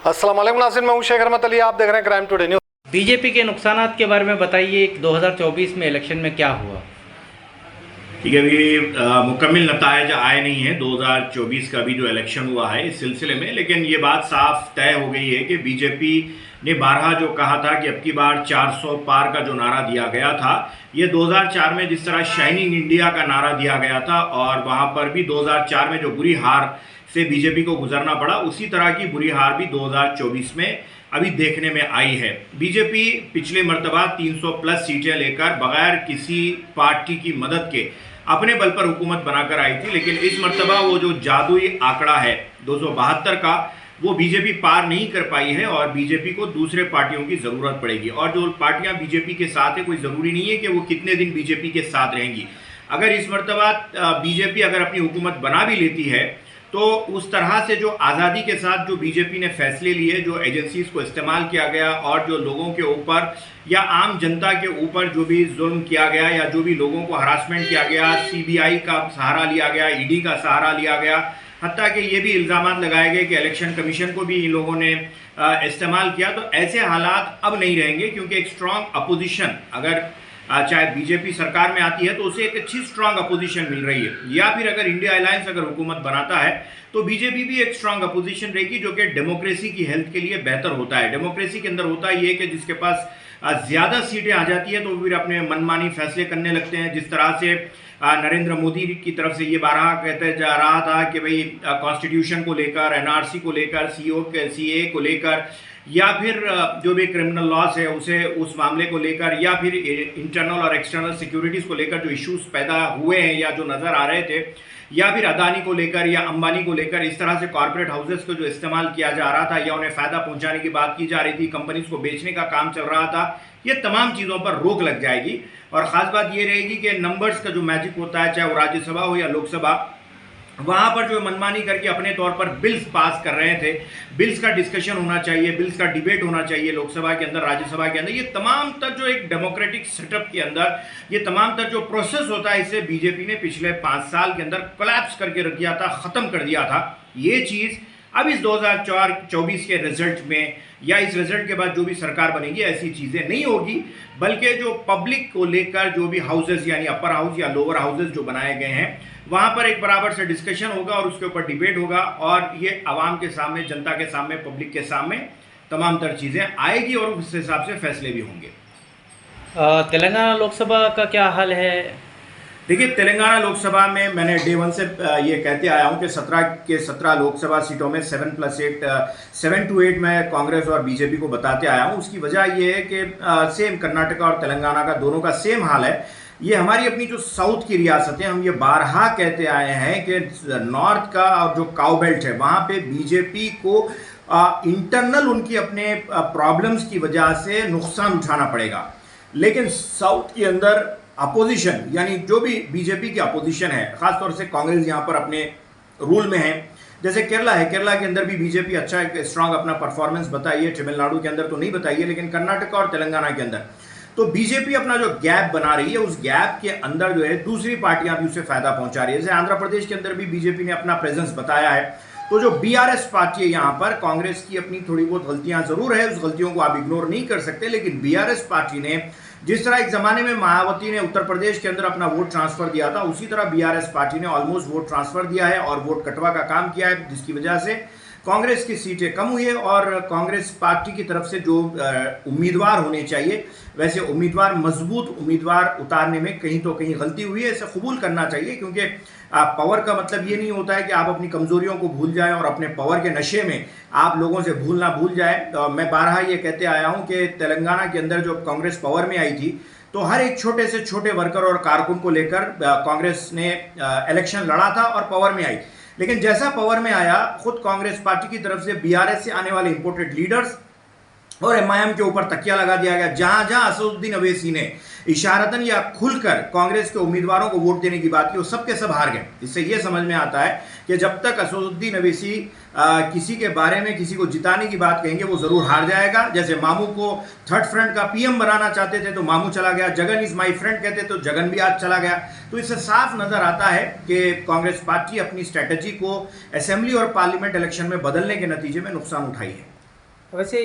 अस्सलाम वालेकुम नाज़रीन, मैं हूं शेख रहमत अली। आप देख रहे हैं क्राइम टुडे न्यूज़। बीजेपी के नुकसानात के बारे में बताइए। 2024 में इलेक्शन में क्या हुआ? ठीक है, अभी मुकम्मल नतायज आए नहीं है 2024 का भी जो इलेक्शन हुआ है इस सिलसिले में, लेकिन ये बात साफ तय हो गई है कि बीजेपी ने बारहा जो कहा था कि अब की बार 400 पार का जो नारा दिया गया था, ये 2004 में जिस तरह शाइनिंग इंडिया का नारा दिया गया था और वहाँ पर भी 2004 में जो बुरी हार से बीजेपी को गुजरना पड़ा, उसी तरह की बुरी हार भी 2024 में अभी देखने में आई है। बीजेपी पिछले मर्तबा 300 प्लस सीटें लेकर बगैर किसी पार्टी की मदद के अपने बल पर हुकूमत बनाकर आई थी, लेकिन इस मर्तबा वो जो जादुई आंकड़ा है 272 का, वो बीजेपी पार नहीं कर पाई है और बीजेपी को दूसरे पार्टियों की ज़रूरत पड़ेगी। और जो पार्टियां बीजेपी के साथ है, कोई ज़रूरी नहीं है कि वो कितने दिन बीजेपी के साथ रहेंगी। अगर इस मर्तबा बीजेपी अगर अपनी हुकूमत बना भी लेती है तो उस तरह से जो आज़ादी के साथ जो बीजेपी ने फैसले लिए, जो एजेंसीज को इस्तेमाल किया गया और जो लोगों के ऊपर या आम जनता के ऊपर जो भी जुल्म किया गया या जो भी लोगों को हरासमेंट किया गया, सीबीआई का सहारा लिया गया, ईडी का सहारा लिया गया, हत्ता कि ये भी इल्ज़ाम लगाए गए कि इलेक्शन कमीशन को भी इन लोगों ने इस्तेमाल किया। तो ऐसे हालात अब नहीं रहेंगे, क्योंकि एक स्ट्रॉन्ग अपोजिशन अगर चाहे बीजेपी सरकार में आती है तो उसे एक अच्छी स्ट्रांग अपोजिशन मिल रही है, या फिर अगर इंडिया अलायंस अगर हुकूमत बनाता है तो बीजेपी भी एक स्ट्रांग अपोजिशन रहेगी, जो कि डेमोक्रेसी की हेल्थ के लिए बेहतर होता है। डेमोक्रेसी के अंदर होता ये कि जिसके पास ज़्यादा सीटें आ जाती है तो फिर अपने मनमानी फैसले करने लगते हैं। जिस तरह से नरेंद्र मोदी की तरफ से ये बारहा कहते जा रहा था कि भाई कॉन्स्टिट्यूशन को लेकर, एनआरसी को लेकर, सीए को लेकर, या फिर जो भी क्रिमिनल लॉस है उसे उस मामले को लेकर, या फिर इंटरनल और एक्सटर्नल सिक्योरिटीज़ को लेकर जो इश्यूज पैदा हुए हैं या जो नज़र आ रहे थे, या फिर अदानी को लेकर या अंबानी को लेकर, इस तरह से कॉर्पोरेट हाउसेस को जो इस्तेमाल किया जा रहा था या उन्हें फ़ायदा पहुंचाने की बात की जा रही थी, कंपनीज को बेचने का काम चल रहा था, ये तमाम चीज़ों पर रोक लग जाएगी। और ख़ास बात ये रहेगी कि नंबर्स का जो मैजिक होता है, चाहे वो राज्यसभा हो या लोकसभा, वहाँ पर जो मनमानी करके अपने तौर पर बिल्स पास कर रहे थे, बिल्स का डिस्कशन होना चाहिए, बिल्स का डिबेट होना चाहिए लोकसभा के अंदर, राज्यसभा के अंदर, ये तमाम तर जो एक डेमोक्रेटिक सेटअप के अंदर ये तमाम तर जो प्रोसेस होता है, इसे बीजेपी ने पिछले 5 साल के अंदर कोलैप्स करके रख दिया था, ख़त्म कर दिया था। ये चीज़ अब इस 2024 के रिजल्ट में या इस रिजल्ट के बाद जो भी सरकार बनेगी, ऐसी चीज़ें नहीं होगी, बल्कि जो पब्लिक को लेकर जो भी हाउसेस यानी अपर हाउस या लोअर हाउसेस जो बनाए गए हैं, वहाँ पर एक बराबर से डिस्कशन होगा और उसके ऊपर डिबेट होगा और ये आवाम के सामने, जनता के सामने, पब्लिक के सामने तमाम तर चीज़ें आएगी और उस हिसाब से फैसले भी होंगे। तेलंगाना लोकसभा का क्या हाल है? देखिए, तेलंगाना लोकसभा में मैंने डे 1 से ये कहते आया हूँ कि 17 के 17 लोकसभा सीटों में 7 to 8 मैं कांग्रेस और बीजेपी को बताते आया हूँ। उसकी वजह ये है कि सेम कर्नाटका और तेलंगाना का दोनों का सेम हाल है। ये हमारी अपनी जो साउथ की रियासतें, हम ये बारहा कहते आए हैं कि नॉर्थ का और जो काउ बेल्ट है, वहाँ पे बीजेपी को इंटरनल उनकी अपने प्रॉब्लम्स की वजह से नुकसान उठाना पड़ेगा, लेकिन साउथ के अंदर अपोजिशन यानी जो भी बीजेपी की अपोजिशन है, खासतौर से कांग्रेस यहाँ पर अपने रूल में है। जैसे केरला है, केरला के अंदर भी बीजेपी अच्छा एक स्ट्रांग अपना परफॉर्मेंस बताई है, तमिलनाडु के अंदर तो नहीं बताई है, लेकिन कर्नाटका और तेलंगाना के अंदर तो बीजेपी अपना जो गैप बना रही है, उस गैप के अंदर जो है दूसरी पार्टियां भी उसे फायदा पहुंचा रही है। जैसे आंध्र प्रदेश के अंदर भी बीजेपी ने अपना प्रेजेंस बताया है। तो जो बीआरएस पार्टी है यहाँ पर, कांग्रेस की अपनी थोड़ी बहुत गलतियां जरूर है, उस गलतियों को आप इग्नोर नहीं कर सकते, लेकिन बीआरएस पार्टी ने जिस तरह एक जमाने में मायावती ने उत्तर प्रदेश के अंदर अपना वोट ट्रांसफर दिया था, उसी तरह बीआरएस पार्टी ने ऑलमोस्ट वोट ट्रांसफर दिया है और वोट कटवा का काम किया है, जिसकी वजह से कांग्रेस की सीटें कम हुई है। और कांग्रेस पार्टी की तरफ से जो उम्मीदवार होने चाहिए, वैसे उम्मीदवार, मजबूत उम्मीदवार उतारने में कहीं तो कहीं गलती हुई है, इसे कबूल करना चाहिए, क्योंकि पावर का मतलब ये नहीं होता है कि आप अपनी कमजोरियों को भूल जाएं और अपने पावर के नशे में आप लोगों से भूल जाए। मैं बारहा ये कहते आया हूँ कि तेलंगाना के अंदर जो कांग्रेस पावर में आई थी, तो हर एक छोटे से छोटे वर्कर और कारकुन को लेकर कांग्रेस ने इलेक्शन लड़ा था और पावर में आई। लेकिन जैसा पावर में आया, खुद कांग्रेस पार्टी की तरफ से बीआरएस से आने वाले इंपोर्टेड लीडर्स और एमआईएम के ऊपर तकिया लगा दिया गया। जहां जहां असदुद्दीन अवैसी ने इशारतन या खुलकर कांग्रेस के उम्मीदवारों को वोट देने की बात की, वो सब के सब हार गए। इससे ये समझ में आता है कि जब तक असदुद्दीन अवैसी किसी के बारे में किसी को जिताने की बात कहेंगे, वो जरूर हार जाएगा। जैसे मामू को थर्ड फ्रंट का पीएम बनाना चाहते थे तो मामू चला गया, जगन इज माई फ्रेंड कहते तो जगन भी आज चला गया। तो इससे साफ नजर आता है कि कांग्रेस पार्टी अपनी स्ट्रैटेजी को असेंबली और पार्लियामेंट इलेक्शन में बदलने के नतीजे में नुकसान उठाई है। वैसे